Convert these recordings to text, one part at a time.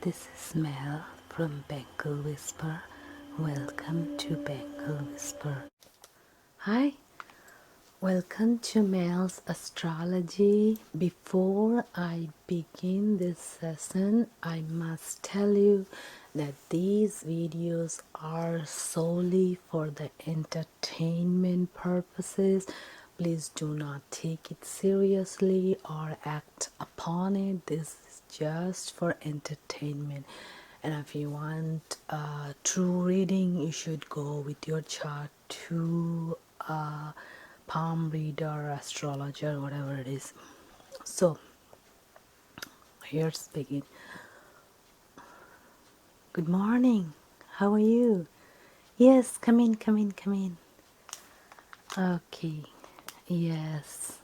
This is Mel from Bangle Whisper. Welcome to Bangle Whisper. Hi, welcome to Mels Astrology. Before I begin this session, I must tell you that these videos are solely for the entertainment purposes. Please do not take it seriously or act upon it. This is just for entertainment. And if you want true reading, you should go with your chart to palm reader, astrologer, whatever it is. So here's begin. Good morning. How are you? Yes, come in, come in, come in. Okay. Yes.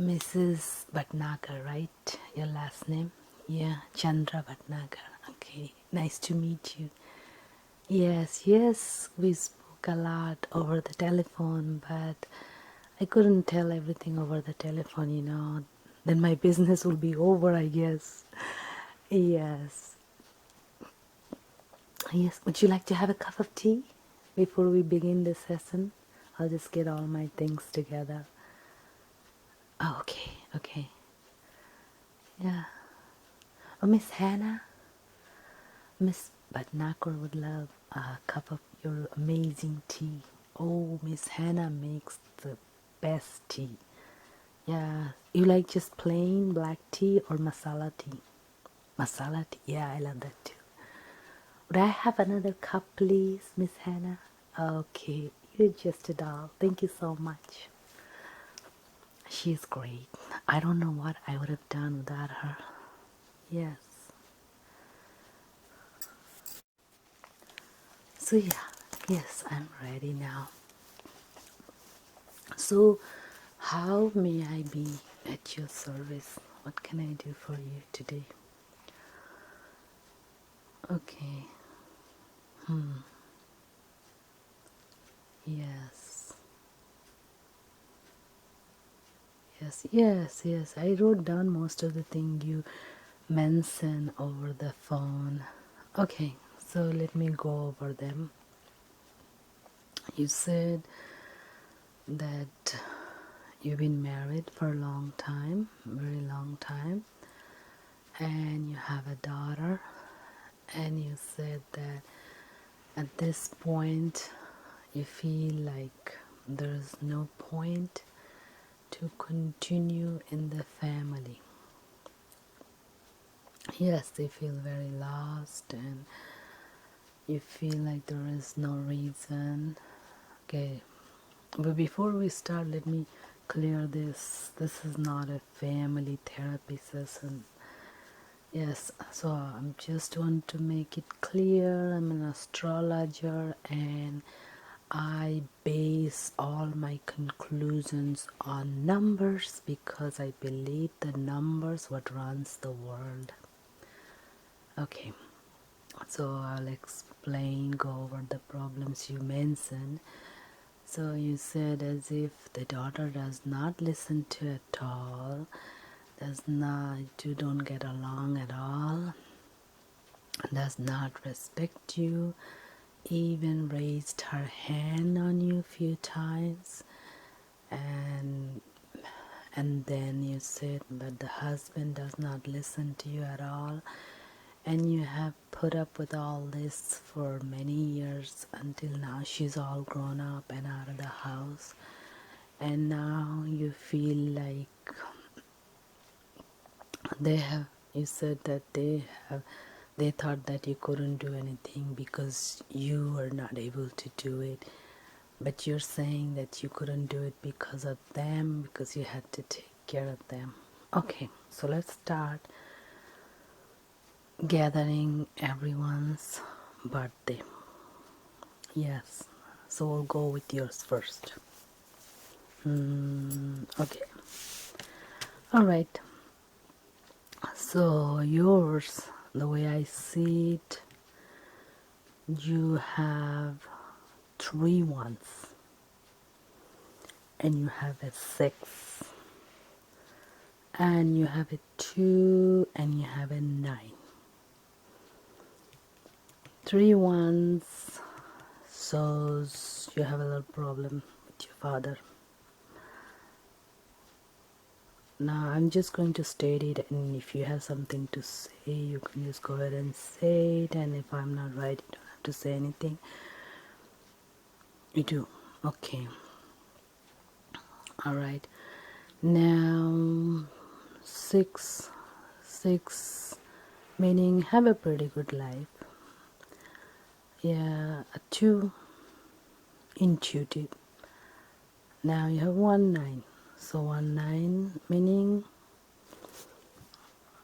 Mrs. Bhatnagar, right? Your last name? Yeah, Chandra Bhatnagar. Okay. Nice to meet you. Yes, yes, we spoke a lot over the telephone, but I couldn't tell everything over the telephone, Then my business will be over, I guess. Yes. Yes. Would you like to have a cup of tea before we begin the session? I'll just get all my things together. Oh, okay, okay. Yeah. Oh, Miss Hannah, Miss Bhatnagar would love a cup of your amazing tea. Oh, Miss Hannah makes the best tea. Yeah, you like just plain black tea or masala tea? Masala tea, yeah, I love that too. Would I have another cup, please, Miss Hannah? Okay, you're just a doll. Thank you so much. She's great. I don't know what I would have done without her. Yes. So yeah, yes, I'm ready now. So, how may I be at your service? What can I do for you today? Okay. Yes. Yes, yes, yes. I wrote down most of the thing you mentioned over the phone. Okay, so let me go over them. You said that you've been married for a long time, very long time, and you have a daughter, and you said that at this point you feel like there's no point to continue in the family. Yes, they feel very lost and you feel like there is no reason. Okay, but before we start, let me clear this. This is not a family therapy session. Yes, so I'm just want to make it clear. I'm an astrologer and I base all my conclusions on numbers because I believe the numbers what runs the world. Okay, so I'll explain, go over the problems you mentioned. So you said as if the daughter does not listen to at all, does not, you don't get along at all, does not respect you, even raised her hand on you a few times, and and then you said but the husband does not listen to you at all, and you have put up with all this for many years until now she's all grown up and out of the house, and now you feel like they have, you said that they thought that you couldn't do anything because you were not able to do it, but you're saying that you couldn't do it because of them, because you had to take care of them. Okay, so let's start gathering everyone's birthday. Yes, so we'll go with yours first. Okay, all right. So yours, the way I see it, you have 3 ones and you have a 6 and you have a 2 and you have a 9. 3 wands shows you have a little problem with your father. Now I'm just going to state it, and if you have something to say, you can just go ahead and say it, and if I'm not right, you don't have to say anything. You do. Okay. Alright. Now 6 meaning have a pretty good life. Yeah, a 2 intuitive. Now you have 1 9. So 1 9 meaning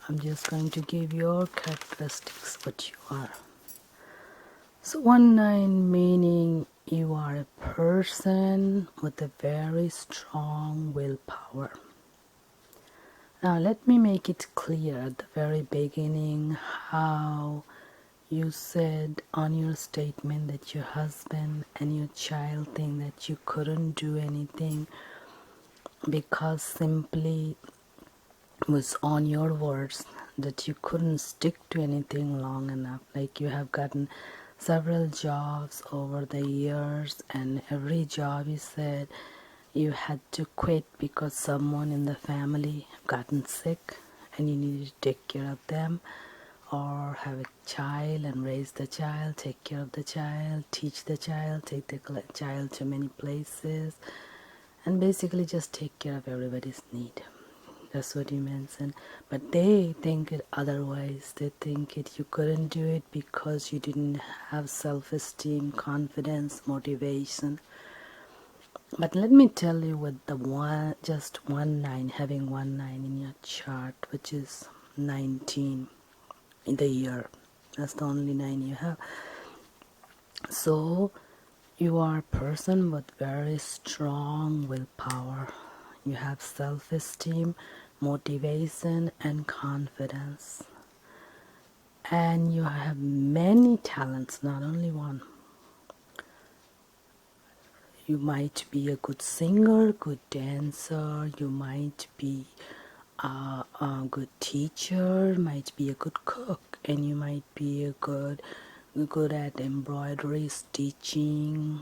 I'm just going to give your characteristics what you are. So 1 9 meaning you are a person with a very strong willpower. Now let me make it clear at the very beginning how you said on your statement that your husband and your child think that you couldn't do anything because simply was on your words that you couldn't stick to anything long enough. Like you have gotten several jobs over the years, and every job you said you had to quit because someone in the family gotten sick and you needed to take care of them, or have a child and raise the child, take care of the child, teach the child, take the child to many places, and basically just take care of everybody's need. That's what you mentioned. But they think it otherwise. They think it you couldn't do it because you didn't have self-esteem, confidence, motivation. But let me tell you, with the just 1 9, having 1 9 in your chart, which is 19 in the year, that's the only 9 you have. So you are a person with very strong willpower. You have self-esteem, motivation, and confidence. And you have many talents, not only one. You might be a good singer, good dancer, you might be a good teacher, might be a good cook, and you might be a good at embroidery, stitching,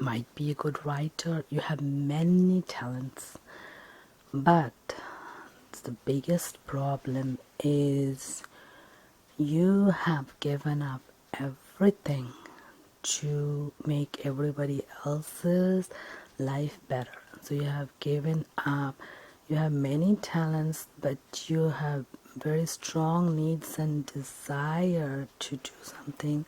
might be a good writer. You have many talents, but the biggest problem is you have given up everything to make everybody else's life better. So you have given up. You have many talents, but you have very strong needs and desire to do something.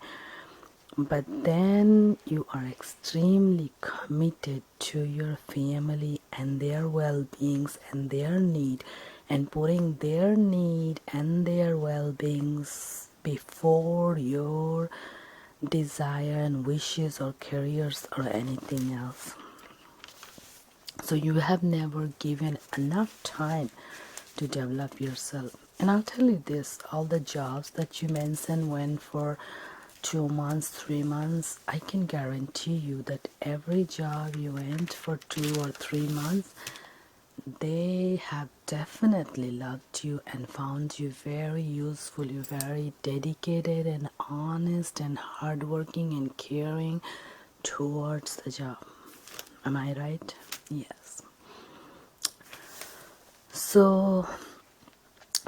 But then you are extremely committed to your family and their well-beings and their need, and putting their need and their well-beings before your desire and wishes or careers or anything else. So you have never given enough time to develop yourself. And I'll tell you this, all the jobs that you mentioned went for 2 months, 3 months, I can guarantee you that every job you went for 2 or 3 months, they have definitely loved you and found you very useful. You're very dedicated and honest and hardworking and caring towards the job. Am I right? Yes. So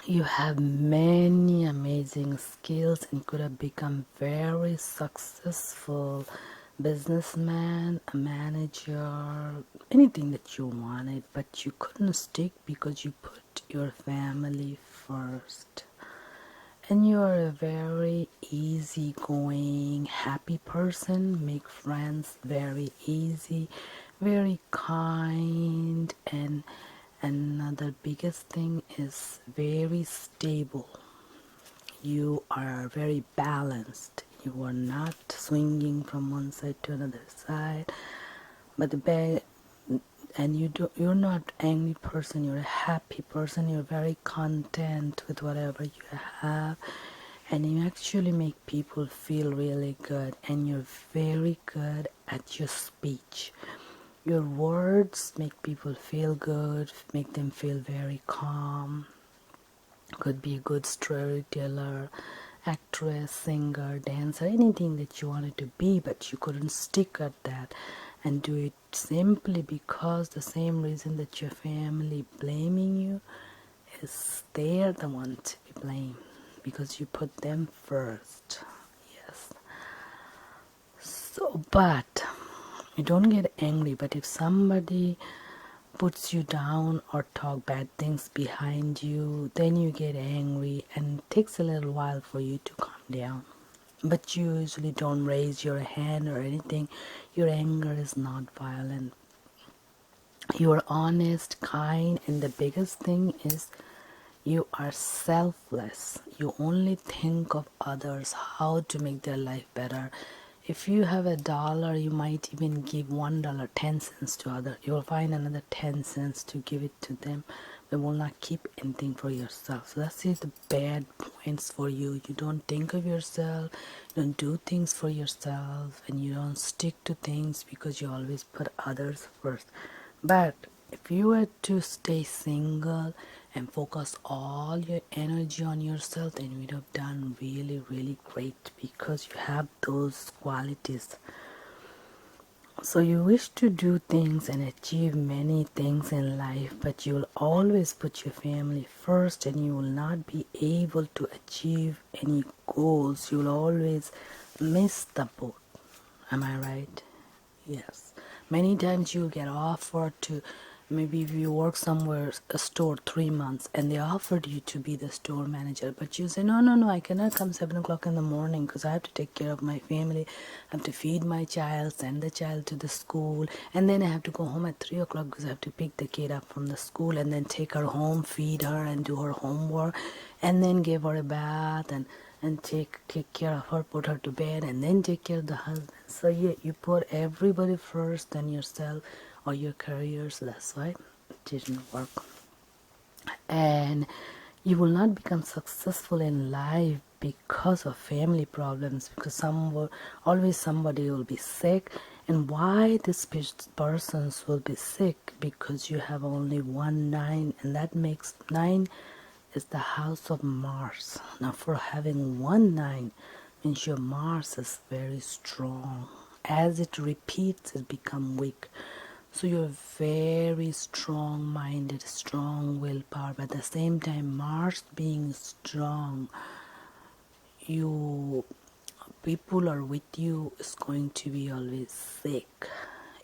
you have many amazing skills and could have become very successful businessman, a manager, anything that you wanted, but you couldn't stick because you put your family first. And you are a very easygoing, happy person, make friends very easy, very kind, and another biggest thing is very stable. You are very balanced. You are not swinging from one side to another side, but and you're not angry person. You're a happy person. You're very content with whatever you have, and you actually make people feel really good. And you're very good at your speech. Your words make people feel good, make them feel very calm. Could be a good storyteller, actress, singer, dancer, anything that you wanted to be, but you couldn't stick at that and do it simply because the same reason that your family blaming you is they're the one to be blamed because you put them first. Yes. So, but you don't get angry, but if somebody puts you down or talk bad things behind you, then you get angry and it takes a little while for you to calm down. But you usually don't raise your hand or anything. Your anger is not violent. You are honest, kind, and the biggest thing is you are selfless. You only think of others, how to make their life better. If you have $1, you might even give $1, 10 cents to other. You will find another 10 cents to give it to them, but will not keep anything for yourself. So that's it, the bad points for you. You don't think of yourself, you don't do things for yourself, and you don't stick to things because you always put others first. But if you were to stay single and focus all your energy on yourself, then you would have done really, really great because you have those qualities. So you wish to do things and achieve many things in life, but you will always put your family first and you will not be able to achieve any goals. You will always miss the boat. Am I right? Yes. Many times you get offered to, maybe if you work somewhere, a store 3 months, and they offered you to be the store manager, but you say, no, no, no, I cannot come 7 o'clock in the morning because I have to take care of my family. I have to feed my child, send the child to the school, and then I have to go home at 3 o'clock because I have to pick the kid up from the school and then take her home, feed her, and do her homework, and then give her a bath and take care of her, put her to bed, and then take care of the husband. So you put everybody first, then yourself or your career. So that's why it didn't work. And you will not become successful in life because of family problems, because always somebody will be sick. And why this persons will be sick? Because you have only 1 9, and that makes 9 is the house of Mars. Now, for having 1 9 means your Mars is very strong. As it repeats, it becomes weak. So you're very strong-minded, strong willpower. But at the same time, Mars being strong, you people are with you is going to be always sick.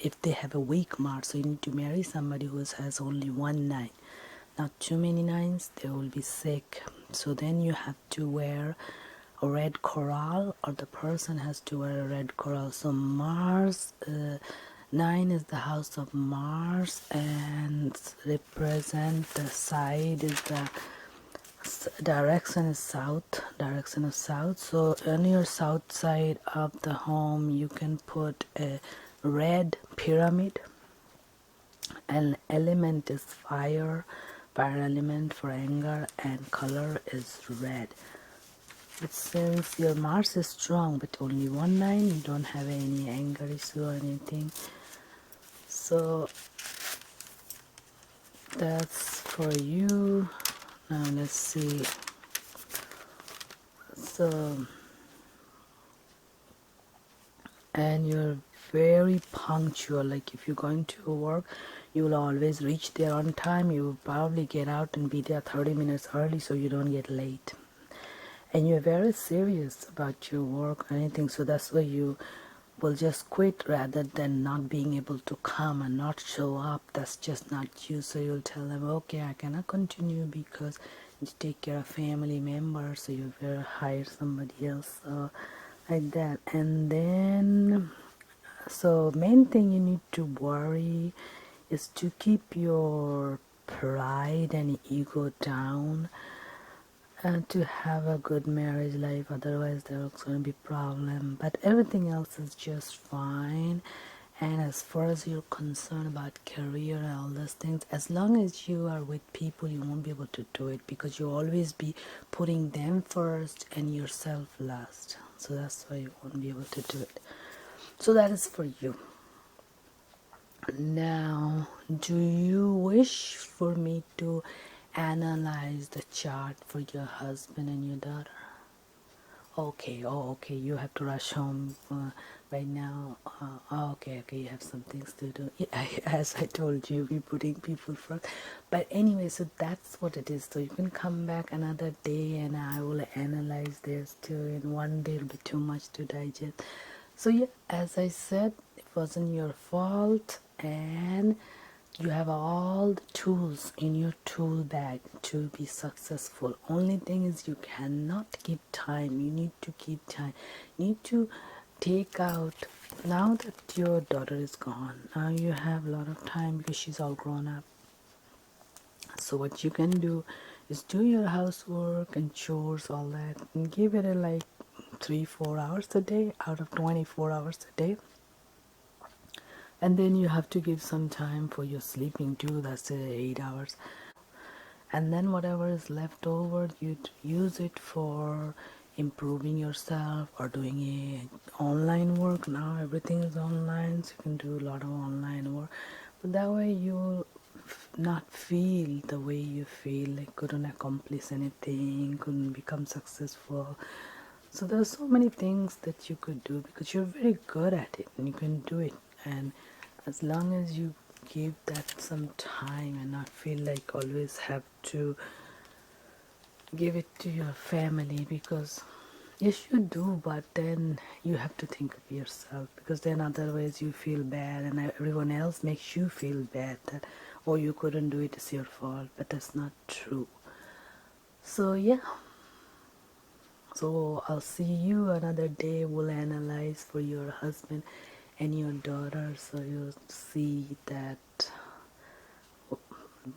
If they have a weak Mars, so you need to marry somebody who has only 1 9. Not too many 9s, they will be sick. So then you have to wear a red coral, or the person has to wear a red coral. So Mars, 9 is the house of Mars, and represent the side is the direction is south, direction of south. So on your south side of the home, you can put a red pyramid. An element is fire, fire element for anger, and color is red. But since your Mars is strong but only 1 9, you don't have any anger issue or anything. So that's for you. Now let's see. So, and you're very punctual. Like if you're going to work, you will always reach there on time. You will probably get out and be there 30 minutes early so you don't get late. And you're very serious about your work or anything, so that's why you will just quit rather than not being able to come and not show up. That's just not you. So you'll tell them, okay, I cannot continue because you take care of family members, so you will hire somebody else, so like that. And then, so main thing you need to worry is to keep your pride and ego down and to have a good marriage life. Otherwise there's going to be problem, but everything else is just fine. And as far as you're concerned about career and all those things, as long as you are with people, you won't be able to do it because you'll always be putting them first and yourself last. So that's why you won't be able to do it. So that is for you. Now, do you wish for me to analyze the chart for your husband and your daughter? Okay, oh, okay, you have to rush home right now. Oh, okay, you have some things to do. Yeah, as I told you, we're putting people first. But anyway, so that's what it is. So you can come back another day and I will analyze this too. In one day, it'll be too much to digest. So, yeah, as I said, it wasn't your fault, and you have all the tools in your tool bag to be successful. Only thing is you cannot keep time. You need to keep time. You need to take out, now that your daughter is gone, now you have a lot of time because she's all grown up. So what you can do is do your housework and chores, all that, and give it a like 3-4 hours a day out of 24 hours a day. And then you have to give some time for your sleeping too, that's 8 hours. And then whatever is left over, you use it for improving yourself or doing a online work. Now everything is online, so you can do a lot of online work. But that way you'll not feel the way you feel, like couldn't accomplish anything, couldn't become successful. So there's so many things that you could do because you're very good at it and you can do it. And as long as you give that some time and not feel like always have to give it to your family, because yes you do, but then you have to think of yourself, because then otherwise you feel bad and everyone else makes you feel bad that oh you couldn't do it, it's your fault, but that's not true. So yeah, so I'll see you another day. We'll analyze for your husband and your daughter, so you'll see that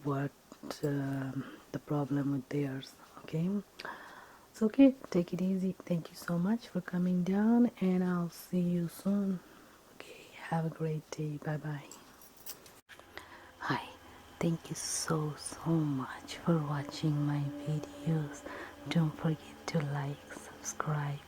what the problem with theirs. Okay, so okay, take it easy. Thank you so much for coming down, and I'll see you soon. Okay, have a great day. Bye bye. Hi, thank you so much for watching my videos. Don't forget to like, subscribe,